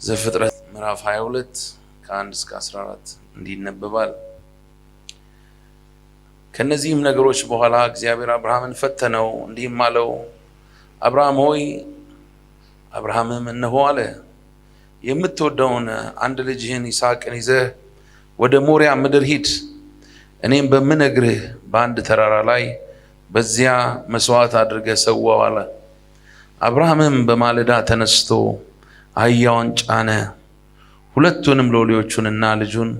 ዘፍጥረት ምዕራፍ 22 ከ1 እስከ 14 እንዲነበባል። ከነዚህም ነገሮች በኋላ እግዚአብሔር አብርሃምን ፈተነው እንዲህም አለው፣ አብርሃም ሆይ። አብርሃምም እነሆ አለ። የምትወደውን አንድ ልጅህን ይስሐቅን ይዘህ ወደ ሞሪያ ምድር ሂድ። እኔም በምነግርህ በአንድ ተራራ ላይ በዚያ መስዋዕት አድርገህ ሰዋው አለ። አብርሃምም በማለዳ ተነስቶ አህያውን ጫነ፣ ሁለቱንም ሎሌዎቹንና ልጁን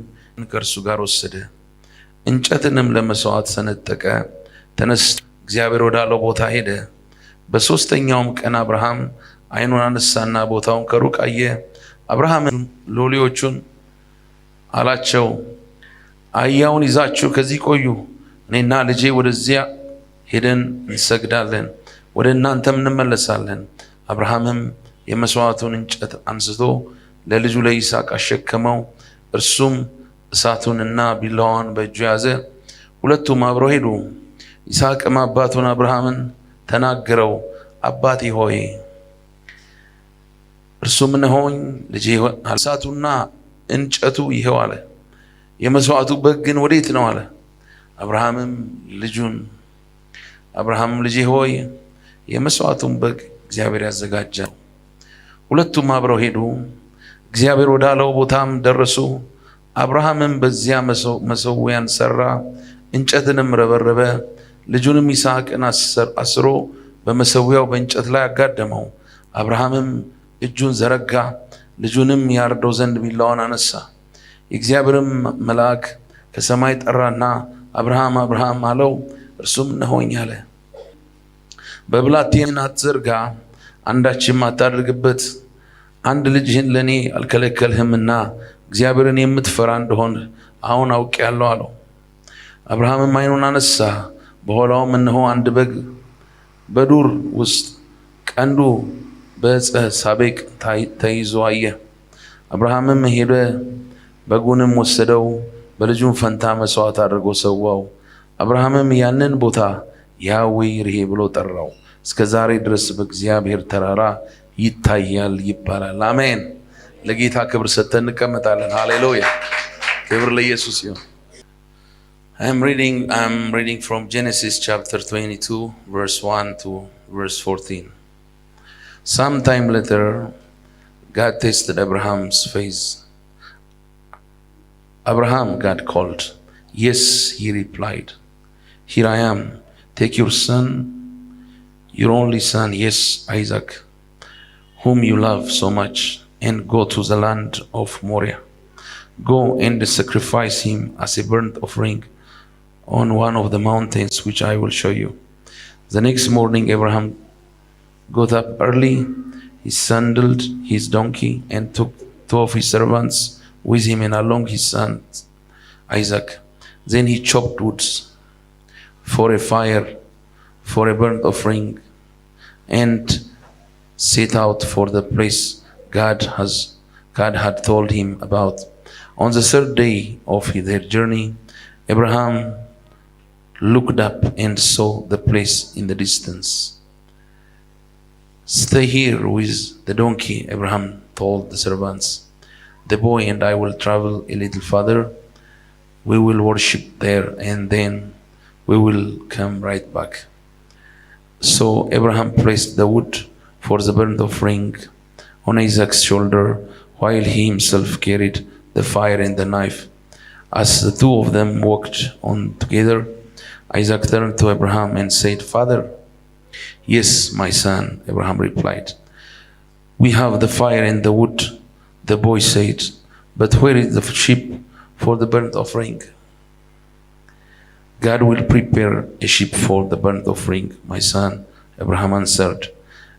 ከእርሱ ጋር ወሰደ። እንጨትንም ለመስዋዕት ሰነጠቀ። ተነስቶ እግዚአብሔር ወዳለው ቦታ ሄደ። በሦስተኛውም ቀን አብርሃም ዓይኑን አነሳና ቦታውን ከሩቅ አየ። አብርሃም ሎሌዎቹን አላቸው፣ አህያውን ይዛችሁ ከዚህ ቆዩ፣ እኔና ልጄ ወደዚያ ሄደን እንሰግዳለን፣ ወደ እናንተም እንመለሳለን። አብርሃምም የመስዋዕቱን እንጨት አንስቶ ለልጁ ለይስሐቅ አሸከመው። እርሱም እሳቱንና ቢላዋን በእጁ ያዘ። ሁለቱም አብረው ሄዱ። ይስሐቅም አባቱን አብርሃምን ተናገረው፣ አባቴ ሆይ። እርሱም እነሆኝ ልጄ፣ እሳቱና እንጨቱ ይኸው አለ። የመስዋዕቱ በግ ግን ወዴት ነው አለ። አብርሃምም ልጄ ሆይ፣ የመስዋዕቱን በግ እግዚአብሔር ያዘጋጃል። ሁለቱም አብረው ሄዱ። እግዚአብሔር ወዳለው ቦታም ደረሱ። አብርሃምም በዚያ መሠዊያን ሰራ፣ እንጨትንም ረበረበ። ልጁንም ይስሐቅን አስሮ በመሠዊያው በእንጨት ላይ አጋደመው። አብርሃምም እጁን ዘረጋ፣ ልጁንም ያርደው ዘንድ ቢላዋን አነሳ። የእግዚአብሔርም መልአክ ከሰማይ ጠራና አብርሃም አብርሃም አለው። እርሱም እነሆኝ አለ። በብላቴን አትዘርጋ፣ አንዳችም አታድርግበት። አንድ ልጅህን ለእኔ አልከለከልህምና እግዚአብሔርን የምትፈራ እንደሆን አሁን አውቄአለሁ አለው። አብርሃምም ዓይኑን አነሳ፣ በኋላውም እነሆ አንድ በግ በዱር ውስጥ ቀንዱ በዕፀ ሳቤቅ ተይዞ አየ። አብርሃምም ሄደ፣ በጉንም ወሰደው፣ በልጁም ፈንታ መስዋዕት አድርጎ ሰዋው። አብርሃምም ያንን ቦታ ያህዌ ይርሄ ብሎ ጠራው። እስከ ዛሬ ድረስ በእግዚአብሔር ተራራ ይታያል ይባላል። አሜን። ለጌታ ክብር ሰጥተን እንቀመጣለን። ሃሌሉያ፣ ክብር ለኢየሱስ ይሁን። I'm reading from Genesis chapter 22 verse 1 to verse 14. Sometime later, God tested Abraham's faith. Abraham, God called. Yes, he replied. Here I am. Take your son, your only son, yes, Isaac, whom you love so much, and go to the land of Moriah. Go and sacrifice him as a burnt offering on one of the mountains which I will show you. The next morning Abraham got up early. He saddled his donkey and took two of his servants with him and along his son Isaac. Then he chopped woods for a fire, for a burnt offering, and set out for the place God had told him about. On the third day of their journey, Abraham looked up and saw the place in the distance. Stay here with the donkey, Abraham told the servants. The boy and I will travel a little further. We will worship there and then we will come right back. So Abraham placed the wood for the burnt offering on Isaac's shoulder, while he himself carried the fire and the knife. As the two of them walked on together, Isaac turned to Abraham and said, Father. Yes, my son, Abraham replied. We have the fire and the wood, the boy said, but where is the sheep for the burnt offering? God will prepare a sheep for the burnt offering, my son, Abraham answered.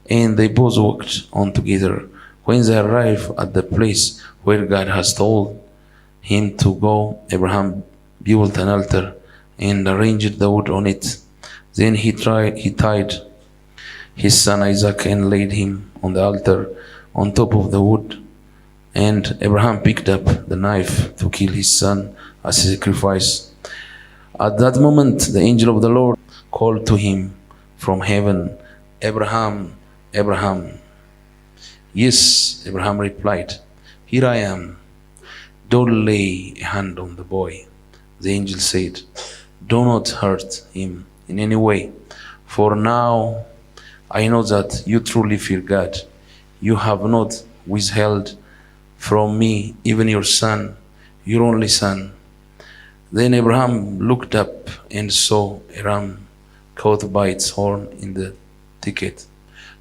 And they both walked on together. When they arrived at the place where God has told him to go, Abraham built an altar and arranged the wood on it. Then he tied his son Isaac and laid him on the altar on top of the wood. And Abraham picked up the knife to kill his son as a sacrifice. At that moment, the angel of the Lord called to him from heaven, Abraham, Abraham. Yes, Abraham replied. Here I am. Don't lay a hand on the boy. The angel said, do not hurt him in any way, for now I know that you truly fear God. You have not withheld from me even your son, your only son. Then Abraham looked up and saw a ram caught by its horn in the thicket.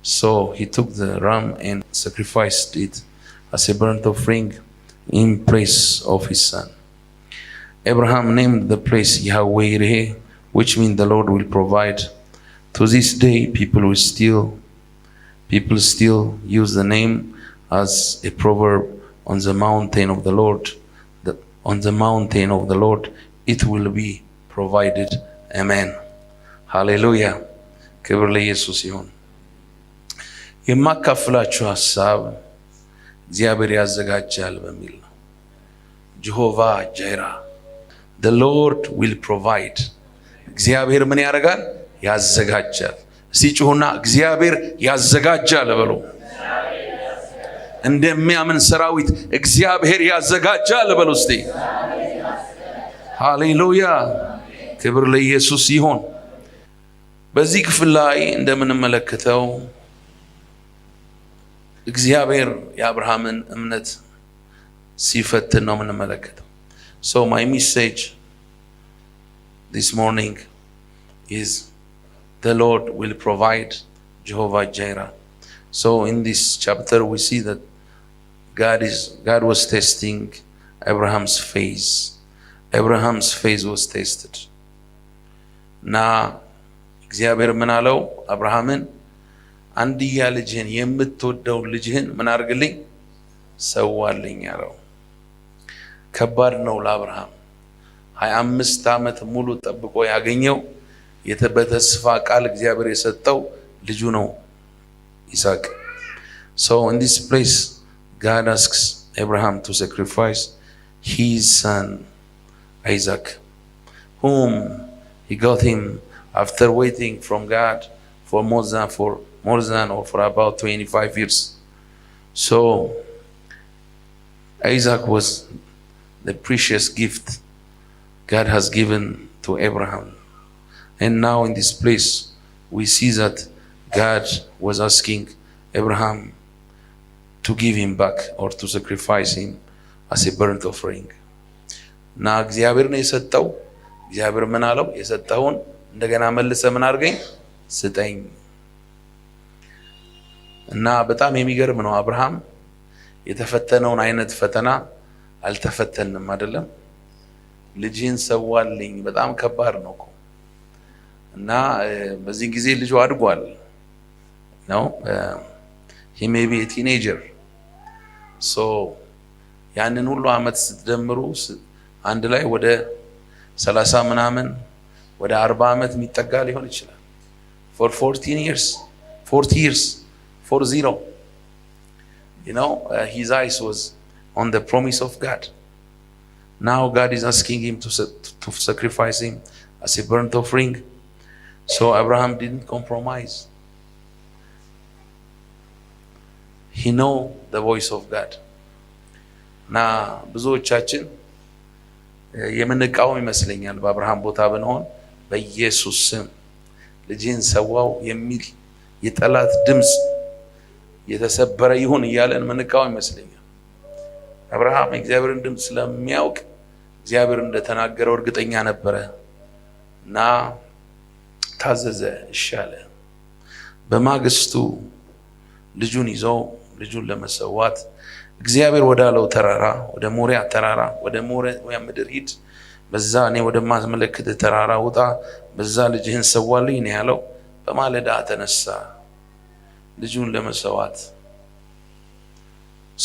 So he took the ram and sacrificed it as a burnt offering in place of his son. Abraham named the place Yahweh-Yireh, which means the Lord will provide. To this day, people still use the name as a proverb, on the mountain of the Lord. On the mountain of the Lord, it will be provided. Amen. Hallelujah. ክብር ለኢየሱስ ይሁን። የማካፍላችሁ ሐሳብ እግዚአብሔር ያዘጋጃል በሚል ነው። Jehovah Jireh. The Lord will provide. እግዚአብሔር ምን ያደርጋል? ያዘጋጃል። እስቲ ጩኹና እግዚአብሔር ያዘጋጃል በሉ። እንደሚያምን ሰራዊት እግዚአብሔር ያዘጋጃል በሉ እስቲ። ሃሌሉያ ክብር ለኢየሱስ ይሁን። በዚህ ክፍል ላይ እንደምንመለከተው እግዚአብሔር የአብርሃምን እምነት ሲፈትን ነው የምንመለከተው። So my message this morning is the Lord will provide, Jehovah Jireh. So in this chapter we see that God was testing Abraham's faith. Abraham's faith was tested. Na እግዚአብሔር ምን አለው? አብርሃምን አንድያ ልጅህን የምትወደው ልጅህን ምን አድርግልኝ? ሰዋልኝ አለው። ከባድ ነው ለአብርሃም። 25 ዓመት ሙሉ ጠብቆ ያገኘው የተበተስፋ ቃል እግዚአብሔር የሰጠው ልጁ ነው ይስሐቅ። So in this place God asks Abraham to sacrifice his son Isaac, whom he got him after waiting from God for more than or for about 25 years. So Isaac was the precious gift God has given to Abraham. And now in this place we see that God was asking Abraham to give him back or to sacrifice him as a burnt offering. Na እግዚአብሔር ነው የሰጠው። እግዚአብሔር ምን አለው? የሰጠውን እንደገና መልሰ ምን አድርገኝ? ስጠኝ። እና በጣም የሚገርም ነው። አብርሃም የተፈተነውን አይነት ፈተና አልተፈተንም አይደለም። ልጅን ሰዋልኝ በጣም ከባድ ነው እኮ። እና በዚህ ጊዜ ልጁ አድጓል ነው he may be a teenager. So ያንን ሁሉ አመት ስትደምሩ አንድ ላይ ወደ 30 ምናምን ወደ 40 አመት የሚጠጋ ሊሆን ይችላል. For 40 years 40 you know, his eyes was on the promise of God. Now God is asking him to sacrifice him as a burnt offering. So Abraham didn't compromise. He know the voice of God. Na ብዙዎቻችን የምንቃወም ይመስለኛል በአብርሃም ቦታ ብንሆን በኢየሱስ ስም ልጅን ሰዋው የሚል የጠላት ድምጽ የተሰበረ ይሁን እያለን ምንቃወም ይመስለኛል። አብርሃም እግዚአብሔርን ድምጽ ስለሚያውቅ እግዚአብሔር እንደተናገረው እርግጠኛ ነበረ እና ታዘዘ፣ ይሻለ። በማግስቱ ልጁን ይዞ ልጁን ለመሰዋት እግዚአብሔር ወዳለው ተራራ ወደ ሞሪያ ተራራ ወደ ሞሪያ ምድር ሂድ፣ በዛ እኔ ወደ ማስመለክት ተራራ ውጣ፣ በዛ ልጅህን ሰዋልኝ ነው ያለው። በማለዳ ተነሳ ልጁን ለመሰዋት።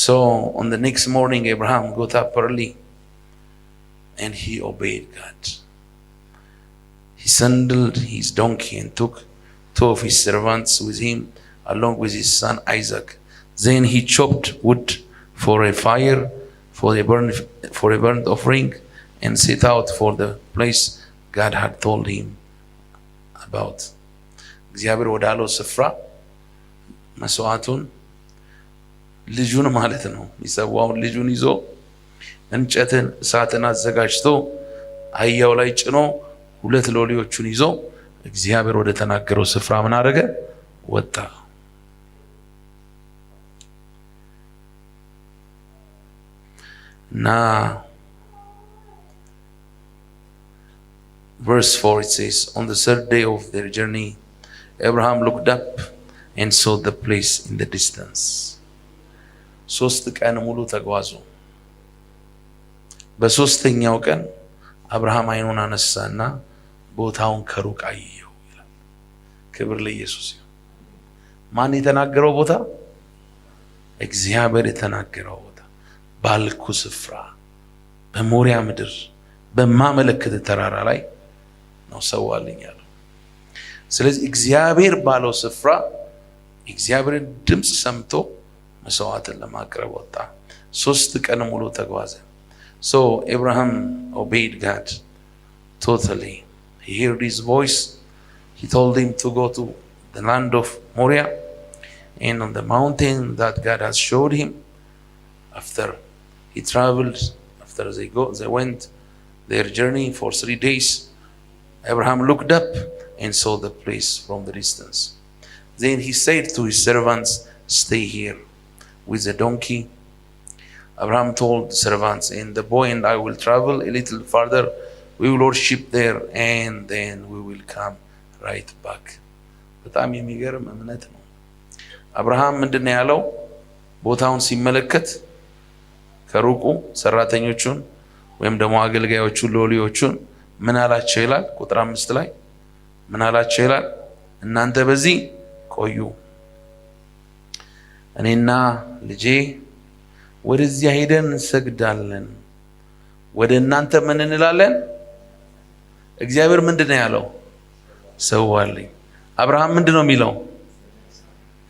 So on the next morning Abraham got up early and he obeyed God. He saddled his donkey and took 2 of his servants with him along with his son Isaac. Then he chopped wood for a fire for a burnt offering and set out for the place God had told him about. እግዚአብሔር ወዳለው ስፍራ መስዋዕቱን ልጁን ማለት ነው የሚሰዋውን ልጁን ይዞ እንጨትን እሳትን አዘጋጅቶ አህያው ላይ ጭኖ ሁለት ሎሌዎቹን ይዞ እግዚአብሔር ወደ ተናገረው ስፍራ ምን አደረገ? ወጣ። እና verse 4 it says, on the third day of their journey Abraham looked up and saw the place in the distance. ሶስት ቀን ሙሉ ተጓዙ። በሶስተኛው ቀን አብርሃም አይኑን አነሳና ቦታውን ከሩቅ አየው ይላል። ክብር ለኢየሱስ ይሁን። ማን የተናገረው ቦታ? እግዚአብሔር የተናገረው ቦታ ባልኩ ስፍራ በሞሪያ ምድር በማመለክት ተራራ ላይ ነው ሰዋልኝ ያለው። ስለዚህ እግዚአብሔር ባለው ስፍራ እግዚአብሔርን ድምጽ ሰምቶ መስዋዕትን ለማቅረብ ወጣ። ሶስት ቀን ሙሉ ተጓዘ። So Abraham obeyed God totally. He heard his voice. He told him to go to the land of Moriah, and on the mountain that God has showed him. After he traveled, after they went their journey for 3 days, Abraham looked up and saw the place from the distance. Then he said to his servants, stay here with the donkey. Abraham told the servants, and the boy and I will travel a little farther. We will worship there and then we will come right back. በጣም የሚገርም እምነት ነው። አብርሃም ምንድን ነው ያለው? ቦታውን ሲመለከት ከሩቁ ሰራተኞቹን ወይም ደግሞ አገልጋዮቹን ሎሌዎቹን ምን አላቸው ይላል? ቁጥር 5 ላይ ምን አላቸው ይላል? እናንተ በዚህ ቆዩ፣ እኔና ልጄ ወደዚያ ሄደን እንሰግዳለን፣ ወደ እናንተ ምን እንላለን? እግዚአብሔር ምንድን ነው ያለው? ሰዋልኝ። አብርሃም ምንድን ነው የሚለው?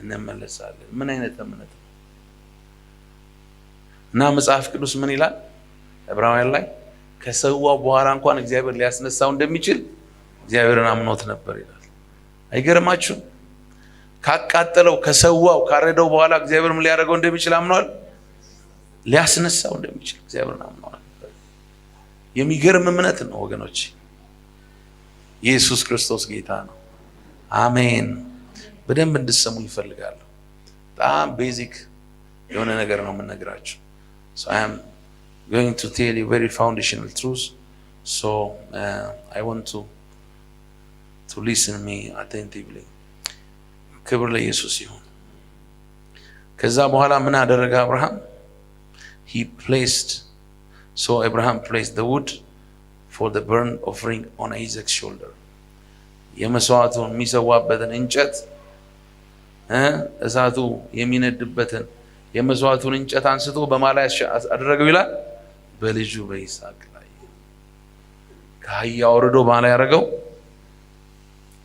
እንመለሳለን። ምን አይነት እምነት ነው? እና መጽሐፍ ቅዱስ ምን ይላል? ዕብራውያን ላይ ከሰዋው በኋላ እንኳን እግዚአብሔር ሊያስነሳው እንደሚችል እግዚአብሔርን አምኖት ነበር ይላል። አይገርማችሁም? ካቃጠለው ከሰዋው ካረደው በኋላ እግዚአብሔር ምን ሊያደርገው እንደሚችል አምኗል። ሊያስነሳው እንደሚችል እግዚአብሔርን አምኗል። የሚገርም እምነት ነው ወገኖች። ኢየሱስ ክርስቶስ ጌታ ነው። አሜን። በደንብ እንድትሰሙ ይፈልጋሉ። በጣም ቤዚክ የሆነ ነገር ነው የምነግራችሁ። So I am going to tell you very foundational truths. So I want to listen me attentively. ክብር ለኢየሱስ ይሁን። ከዛ በኋላ ምን አደረገ አብርሃም? So Abraham placed the wood for the burnt offering on Isaac's shoulder. የመስዋዕቱን የሚሰዋበትን እንጨት እሳቱ የሚነድበትን የመስዋዕቱን እንጨት አንስቶ በማላይ አደረገው ይላል? በልጁ በይስሐቅ ላይ። ከአህያ አውርዶ በማላይ ያደረገው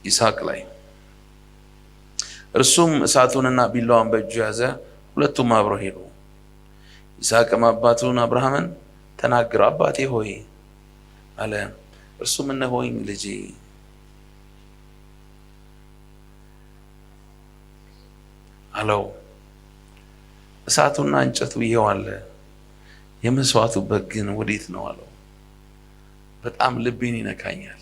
ይስሐቅ ላይ። እርሱም እሳቱንና ቢላዋን በእጁ ያዘ። ሁለቱም አብረው ሄዱ። ይስሐቅም አባቱን አብርሃምን ተናገረው። አባቴ ሆይ አለ። እርሱም እነሆኝ ልጄ አለው። እሳቱና እንጨቱ ይኸው አለ፣ የመስዋዕቱ በግ ግን ወዴት ነው አለው። በጣም ልቤን ይነካኛል።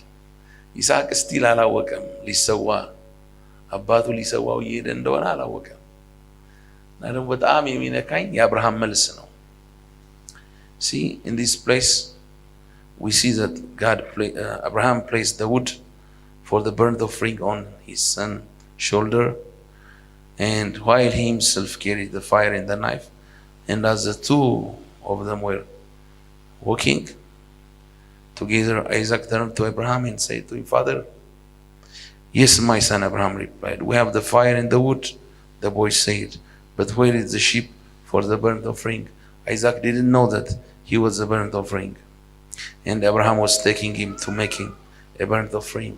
ይስሐቅ ስቲል አላወቀም። ሊሰዋ አባቱ ሊሰዋው እየሄደ እንደሆነ አላወቀም። እና ደግሞ በጣም የሚነካኝ የአብርሃም መልስ ነው። See, in this place we see that Abraham placed the wood for the burnt offering on his son's shoulder, and while he himself carried the fire and the knife, and as the two of them were walking together, Isaac turned to Abraham and said to him, Father. Yes, my son, Abraham replied. We have the fire and the wood, the boy said, but where is the sheep for the burnt offering? Isaac didn't know that he was a burnt offering, and Abraham was taking him to making a burnt offering.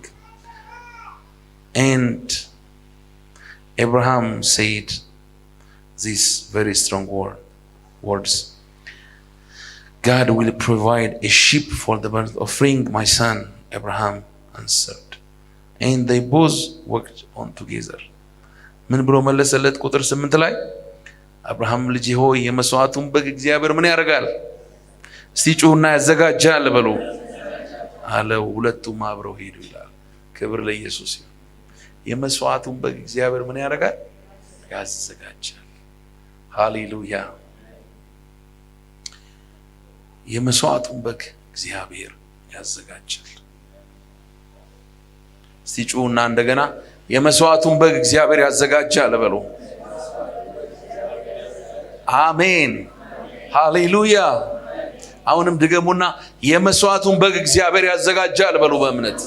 And Abraham said these very strong words. God will provide a sheep for the burnt offering, my son, Abraham answered. And they both worked on together. ምን ብሎ መለሰለት? ቁጥር 8 ላይ አብርሃም ልጅ ሆይ የመስዋዕቱን በግ እግዚአብሔር ምን ያደርጋል? እስቲ ጩሁና ያዘጋጃል በሉ አለው። ሁለቱም አብረው ሄዱ ይላል። ክብር ለኢየሱስ ይሁን። የመስዋዕቱን በግ እግዚአብሔር ምን ያደርጋል? ያዘጋጃል። ሃሌሉያ። የመስዋዕቱን በግ እግዚአብሔር ያዘጋጃል። እስቲ ጩሁና እንደገና የመስዋዕቱን በግ እግዚአብሔር ያዘጋጃል በሉ። አሜን ሃሌሉያ። አሁንም ድገሙና የመስዋዕቱን በግ እግዚአብሔር ያዘጋጃል በሉ በእምነት።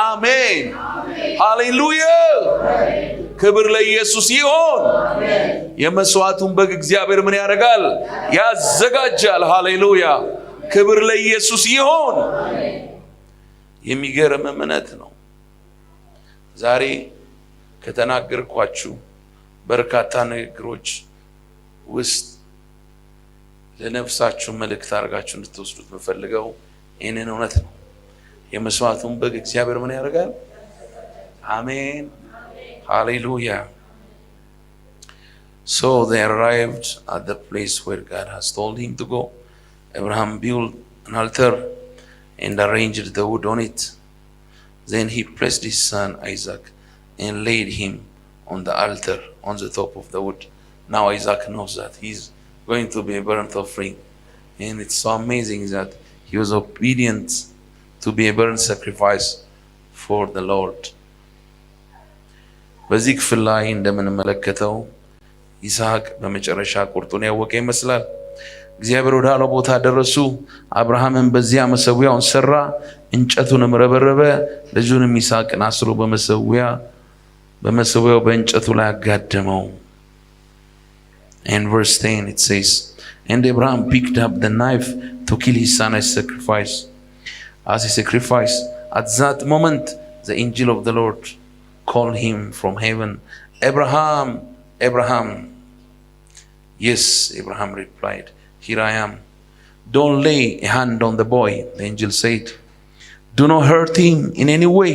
አሜን ሃሌሉያ። ክብር ለኢየሱስ ይሁን። የመስዋዕቱን በግ እግዚአብሔር ምን ያደርጋል? ያዘጋጃል። ሃሌሉያ። ክብር ለኢየሱስ ይሁን። የሚገርም እምነት ነው። ዛሬ ከተናገርኳችሁ በርካታ ንግግሮች ውስጥ ለነፍሳችሁ መልእክት አድርጋችሁ እንድትወስዱት የምፈልገው ይህንን እውነት ነው። የመስዋዕቱን በግ እግዚአብሔር ምን ያደርጋል? አሜን ሃሌሉያ። So they arrived at the place where God has told him to go. Abraham built an altar and arranged the wood on it. Then he placed his son Isaac and laid him on the altar on the top of the wood. Now Isaac knows that he's going to be a burnt offering, and it's so amazing that he was obedient to be a burnt sacrifice for the Lord. በዚህ ክፍል ላይ እንደምንመለከተው ይስሐቅ በመጨረሻ ቁርጡን ያወቀ ይመስላል። እግዚአብሔር ወዳለው ቦታ ደረሱ። አብርሃምን በዚያ መሰዊያውን ሰራ፣ እንጨቱንም ረበረበ፣ ልጁንም ይስሐቅን አስሮ በመሰዊያው በእንጨቱ ላይ አጋደመው። And verse 10 it says, and Abraham picked up the knife to kill his son as a sacrifice. At that moment the angel of the Lord called him from heaven, Abraham, Abraham. Yes, Abraham replied, here I am. Don't lay a hand on the boy, the angel said. Do not hurt him in any way,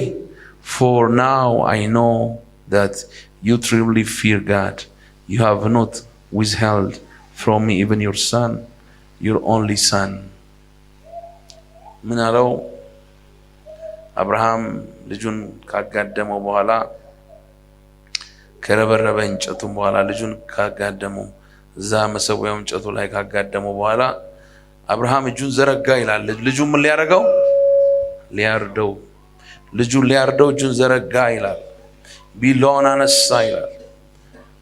for now I know that you truly fear God. You have not withheld from me even your son, your only son. ምን አለው? አብርሃም ልጁን ካጋደመው በኋላ ከረበረበ እንጨቱን በኋላ ልጁን ካጋደመው እዛ መሰዊያው እንጨቱ ላይ ካጋደመው በኋላ አብርሃም እጁን ዘረጋ ይላል። ልጁን ምን ሊያረጋው? ሊያርደው። ልጁን ሊያርደው እጁን ዘረጋ ይላል። ቢላውን አነሳ ይላል።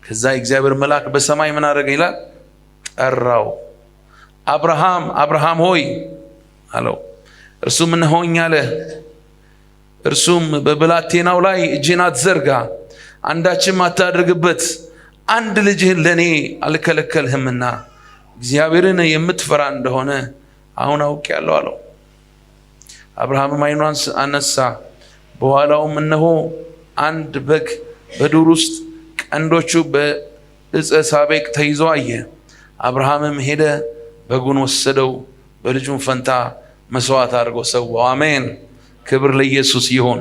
ከዛ እግዚአብሔር መልአክ በሰማይ ምን አደረገ ይላል? ጠራው። አብርሃም አብርሃም ሆይ አለው። እርሱም እነሆኝ አለ። እርሱም በብላቴናው ላይ እጅህን አትዘርጋ፣ አንዳችም አታድርግበት፣ አንድ ልጅህን ለእኔ አልከለከልህምና እግዚአብሔርን የምትፈራ እንደሆነ አሁን አውቄአለሁ አለው። አብርሃምም ዓይኑን አነሳ፣ በኋላውም እነሆ አንድ በግ በዱር ውስጥ ቀንዶቹ በዕፀ ሳቤቅ ተይዞ አየ። አብርሃምም ሄደ፣ በጉን ወሰደው፣ በልጁም ፈንታ መስዋዕት አድርጎ ሰዋው። አሜን ክብር ለኢየሱስ ይሁን።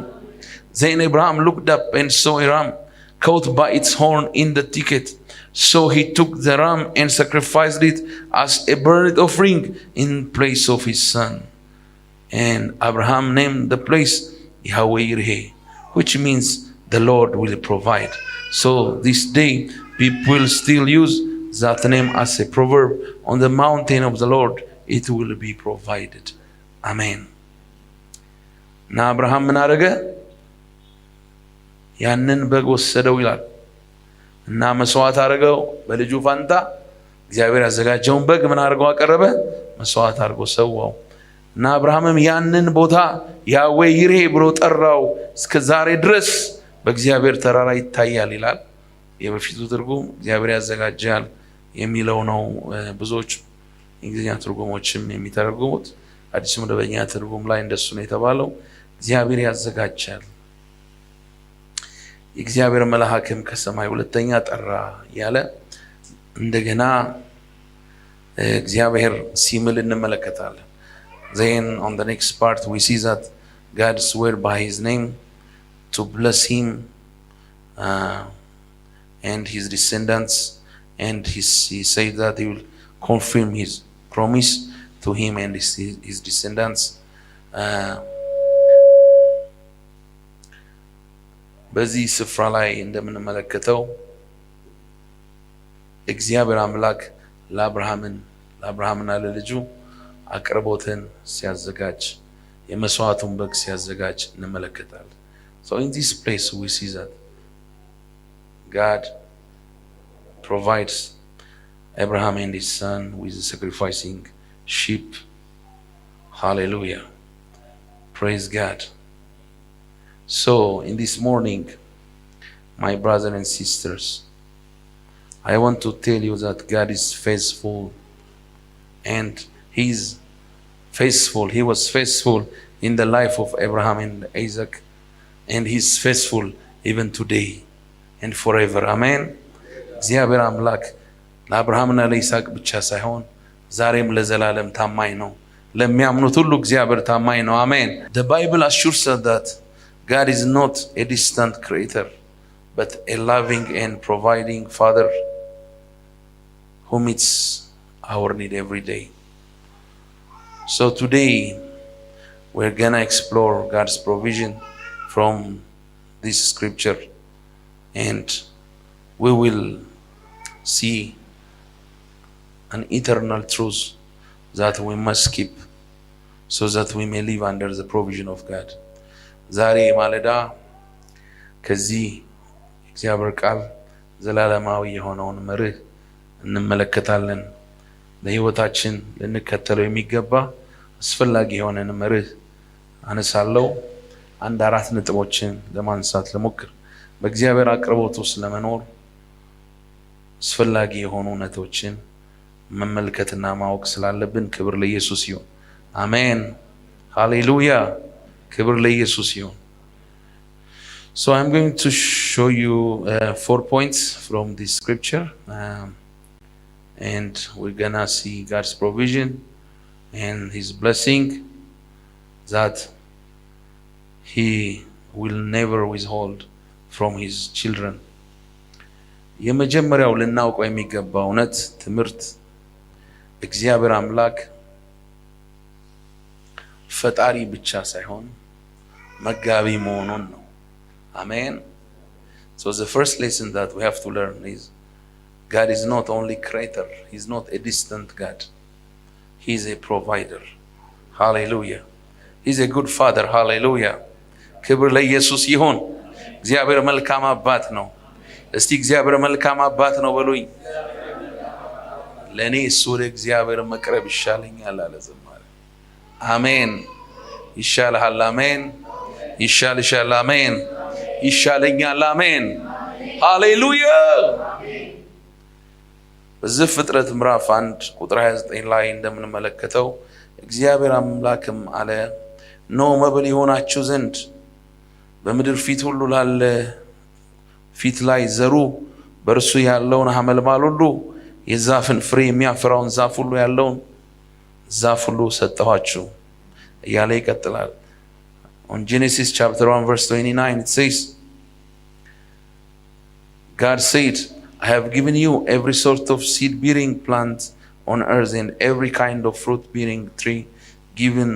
Then Abraham looked up and saw a ram caught by its horn in the thicket. So he took the ram and sacrificed it as a burnt offering in place of his son. And Abraham named the place Yahweh Yireh, which means the Lord will provide. So this day people will still use that name as a proverb. On the mountain of the Lord it will be provided. Amen. እና አብርሃም ምን አደረገ? ያንን በግ ወሰደው ይላል እና መስዋዕት አደረገው በልጁ ፋንታ። እግዚአብሔር ያዘጋጀውን በግ ምን አደረገው? አቀረበ፣ መስዋዕት አድርጎ ሰዋው። እና አብርሃምም ያንን ቦታ ያህዌ ይሬ ብሎ ጠራው። እስከ ዛሬ ድረስ በእግዚአብሔር ተራራ ይታያል ይላል። የበፊቱ ትርጉም እግዚአብሔር ያዘጋጃል የሚለው ነው። ብዙዎች እንግሊዝኛ ትርጉሞችም የሚተረጉሙት አዲስ መደበኛ ትርጉም ላይ እንደሱ ነው የተባለው። እግዚአብሔር ያዘጋጃል። የእግዚአብሔር መልአክም ከሰማይ ሁለተኛ ጠራ ያለ እንደገና እግዚአብሔር ሲምል እንመለከታለን። Then on the next part we see that God swore by his name to bless him and his descendants, and he said that he will confirm his promise to him and his descendants. በዚህ ስፍራ ላይ እንደምንመለከተው እግዚአብሔር አምላክ ለአብርሃምና ለልጁ አቅርቦትን ሲያዘጋጅ የመስዋዕቱን በግ ሲያዘጋጅ እንመለከታለን። So in this place we see that God provides Abraham and his son with sacrificing sheep. Hallelujah. Praise God. So in this morning, my brothers and sisters, I want to tell you that God is faithful, and He's faithful. He was faithful in the life of Abraham and Isaac, and He's faithful even today and forever. Amen. እግዚአብሔር አምላክ ለአብርሃምና ለይስሐቅ ብቻ ሳይሆን ዛሬም ለዘላለም ታማኝ ነው። ለሚያምኑት ሁሉ እግዚአብሔር ታማኝ ነው። አሜን። The Bible assures us that God is not a distant creator, but a loving and providing Father who meets our need every day. So today we're gonna explore God's provision from this scripture, and we will see an eternal truth that we must keep so that we may live under the provision of God. ዛሬ ማለዳ ከዚህ እግዚአብሔር ቃል ዘላለማዊ የሆነውን መርህ እንመለከታለን። ለሕይወታችን ልንከተለው የሚገባ አስፈላጊ የሆነን መርህ አነሳለሁ። አንድ አራት ነጥቦችን ለማንሳት ልሞክር። በእግዚአብሔር አቅርቦት ውስጥ ለመኖር አስፈላጊ የሆኑ እውነቶችን መመልከትና ማወቅ ስላለብን ክብር ለኢየሱስ ይሁን። አሜን። ሃሌሉያ። ክብር ለኢየሱስ ይሁን። So I'm going to show you 4 points from this scripture, and we're gonna see God's provision and His blessing that He will never withhold from His children. የመጀመሪያው ልናውቀው የሚገባ እውነት ትምህርት እግዚአብሔር አምላክ ፈጣሪ ብቻ ሳይሆን መጋቢ መሆኑን ነው። Amen. So the first lesson that we have to learn is God is not only creator, He's not a distant God. He's a provider. Hallelujah. He's a good father. Hallelujah. ክብር ለኢየሱስ ይሁን። እግዚአብሔር መልካም አባት ነው። እስቲ እግዚአብሔር መልካም አባት ነው በሉኝ። ለኔ እሱ ወደ እግዚአብሔር መቅረብ ይሻለኛል አለ ዘማሪ። አሜን። ይሻልሃል። አሜን። ይሻልሻል። አሜን። ይሻለኛል። አሜን። ሃሌሉያ። በዘፍጥረት ምዕራፍ 1 ቁጥር 29 ላይ እንደምንመለከተው እግዚአብሔር አምላክም አለ ኖ መብል ይሆናችሁ ዘንድ በምድር ፊት ሁሉ ላለ ፊት ላይ ዘሩ በእርሱ ያለውን ሐመልማል ሁሉ የዛፍን ፍሬ የሚያፈራውን ዛፍ ሁሉ ያለውን ዛፍ ሁሉ ሰጠኋችሁ እያለ ይቀጥላል። On Genesis chapter 1 verse 29 it says, God said, I have given you every sort of seed-bearing plant on earth and every kind of fruit-bearing tree, given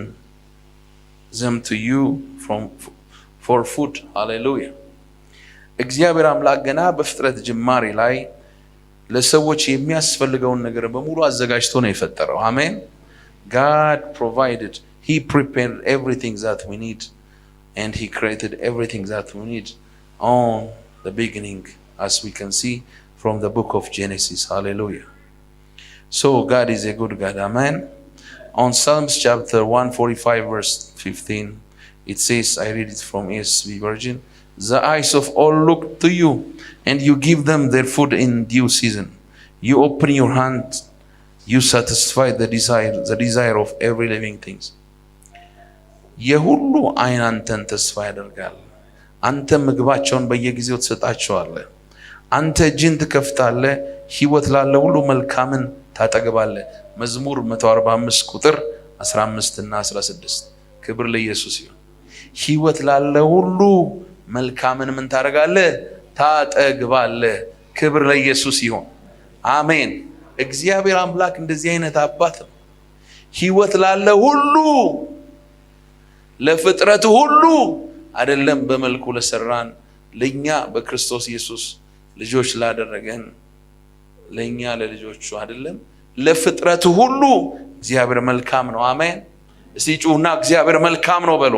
them to you for food. Hallelujah. እግዚአብሔር አምላክ ገና በፍጥረት ጅማሬ ላይ ለሰዎች የሚያስፈልገውን ነገር በሙሉ አዘጋጅቶ ነው የፈጠረው። አሜን። God provided, He prepared everything that we need, and He created everything that we need on the beginning, as we can see from the book of Genesis. Hallelujah. So God is a good God. Amen. On Psalms chapter 145 verse 15 it says, I read it from ESV version, the eyes of all look to you, and you give them their food in due season. You open your hand, you satisfy the desire of every living things. የሁሉ አይን አንተን ተስፋ ያደርጋል። አንተ ምግባቸውን በየጊዜው ትሰጣቸዋለህ። አንተ እጅን ትከፍታለህ፣ ሕይወት ላለ ሁሉ መልካምን ታጠግባለህ። መዝሙር 145 ቁጥር 15 እና 16። ክብር ለኢየሱስ ይሁን። ሕይወት ላለ ሁሉ መልካምን ምን ታደርጋለህ? ታጠግባለህ። ክብር ለኢየሱስ ይሁን። አሜን። እግዚአብሔር አምላክ እንደዚህ አይነት አባት ነው። ሕይወት ላለ ሁሉ ለፍጥረት ሁሉ አይደለም በመልኩ ለሰራን ለኛ በክርስቶስ ኢየሱስ ልጆች ላደረገን ለኛ ለልጆቹ አይደለም ለፍጥረት ሁሉ እግዚአብሔር መልካም ነው። አሜን። እስቲ ጩሁና እግዚአብሔር መልካም ነው በሉ።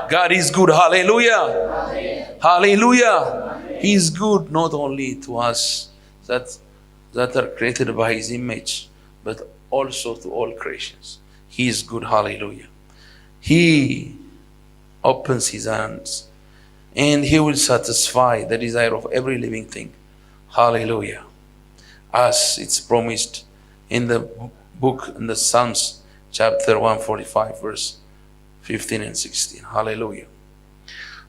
God is good. Hallelujah. Hallelujah. He is good not only to us that are created by his image, but also to all creations. He is good. Hallelujah. He opens his hands and he will satisfy the desire of every living thing. Hallelujah. As it's promised in the book, in the Psalms, chapter 145, verse 15 and 16. Hallelujah.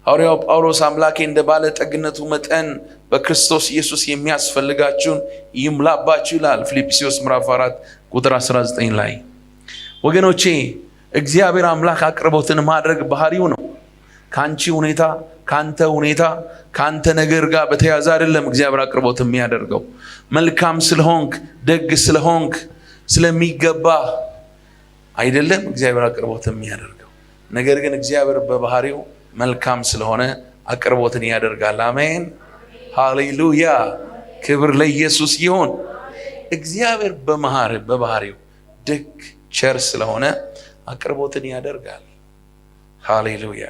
ሐዋርያው ጳውሎስ አምላኬ እንደ ባለ ጠግነቱ መጠን በክርስቶስ ኢየሱስ የሚያስፈልጋችሁን ይምላባችሁ ይላል ፊልጵስዩስ ምዕራፍ 4 ቁጥር 19 ላይ። ወገኖቼ እግዚአብሔር አምላክ አቅርቦትን ማድረግ ባህሪው ነው። ካንቺ ሁኔታ፣ ካንተ ሁኔታ፣ ካንተ ነገር ጋር በተያያዘ አይደለም እግዚአብሔር አቅርቦት የሚያደርገው። መልካም ስለሆንክ፣ ደግ ስለሆንክ፣ ስለሚገባ አይደለም እግዚአብሔር አቅርቦት የሚያደርገው። ነገር ግን እግዚአብሔር በባህሪው መልካም ስለሆነ አቅርቦትን ያደርጋል። አሜን ሃሌሉያ። ክብር ለኢየሱስ ይሁን። እግዚአብሔር በባህሪው ደግ ቸር ስለሆነ አቅርቦትን ያደርጋል። ሃሌሉያ።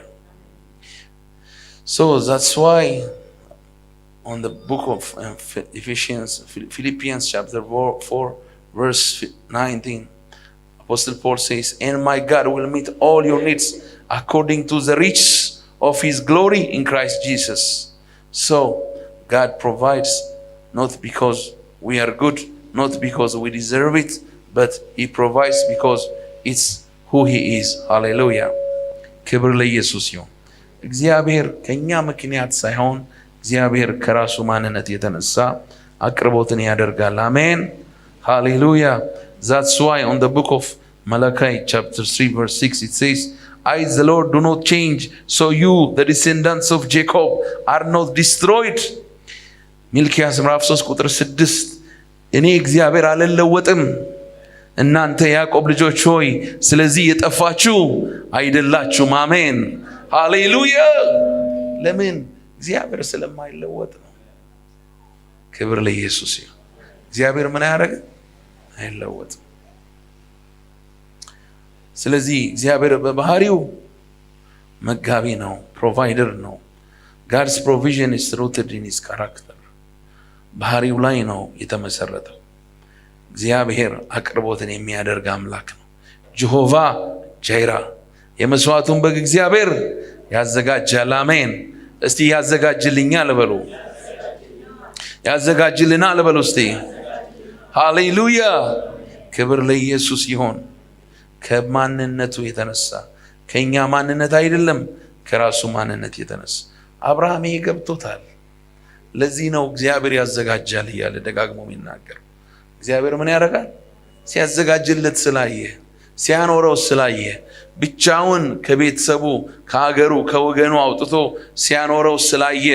So that's why on the book of Philippians chapter 4 verse 19, Apostle Paul says, and my God will meet all your needs according to the riches of his glory in Christ Jesus. So God provides not because we are good, not because we deserve it, but he provides because it's who he is. Hallelujah. ክብር ለኢየሱስ ይሁን። እግዚአብሔር ከኛ ምክንያት ሳይሆን እግዚአብሔር ከራሱ ማንነት የተነሳ አቅርቦትን ያደርጋል። አሜን ሃሌሉያ። That's why on the book of Malachi chapter 3 verse 6 it says, I the Lord do not change, so you the descendants of Jacob are not destroyed. ሚልክያስ ምዕራፍ 3 ቁጥር 6 እኔ እግዚአብሔር አልለወጥም እናንተ ያዕቆብ ልጆች ሆይ ስለዚህ የጠፋችሁ አይደላችሁም። አሜን ሃሌሉያ። ለምን? እግዚአብሔር ስለማይለወጥ ነው። ክብር ለኢየሱስ ይሁን። እግዚአብሔር ምን ያደርግ? አይለወጥም። ስለዚህ እግዚአብሔር በባህሪው መጋቢ ነው፣ ፕሮቫይደር ነው። God's provision is rooted in his character. ባህሪው ላይ ነው የተመሰረተው። እግዚአብሔር አቅርቦትን የሚያደርግ አምላክ ነው። ጀሆቫ ጃይራ የመስዋዕቱን በግ እግዚአብሔር ያዘጋጃል። አሜን። እስቲ ያዘጋጅልኛል በሉ። ያዘጋጅልናል በሉ እስቲ። ሃሌሉያ። ክብር ለኢየሱስ ይሁን። ከማንነቱ የተነሳ ከኛ ማንነት አይደለም፣ ከራሱ ማንነት የተነሳ አብርሃም ይሄ ገብቶታል። ለዚህ ነው እግዚአብሔር ያዘጋጃል እያለ ደጋግሞ የሚናገር። እግዚአብሔር ምን ያደርጋል? ሲያዘጋጅለት ስላየ፣ ሲያኖረው ስላየ፣ ብቻውን ከቤተሰቡ ከሀገሩ ከወገኑ አውጥቶ ሲያኖረው ስላየ፣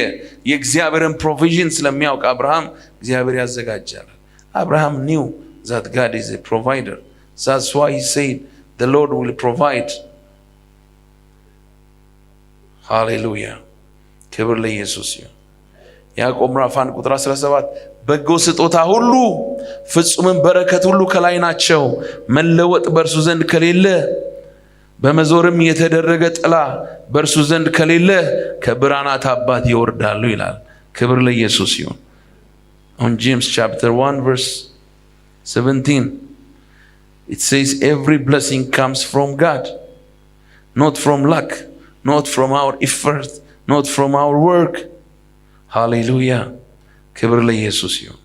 የእግዚአብሔርን ፕሮቪዥን ስለሚያውቅ አብርሃም እግዚአብሔር ያዘጋጃል። አብርሃም knew that God is a provider. That's why he said the Lord will provide. Hallelujah. ክብር ለኢየሱስ ይሁን። ያዕቆብ ምዕራፍ 1 ቁጥር 17 በጎ ስጦታ ሁሉ ፍጹምን በረከት ሁሉ ከላይ ናቸው፣ መለወጥ በእርሱ ዘንድ ከሌለ፣ በመዞርም የተደረገ ጥላ በእርሱ ዘንድ ከሌለ ከብርሃናት አባት ይወርዳሉ ይላል። ክብር ለኢየሱስ ይሁን። On James chapter 1 verse 17 it says every blessing comes from God, not from luck, not from our effort, not from our work. Hallelujah. ክብር ለኢየሱስ ይሁን።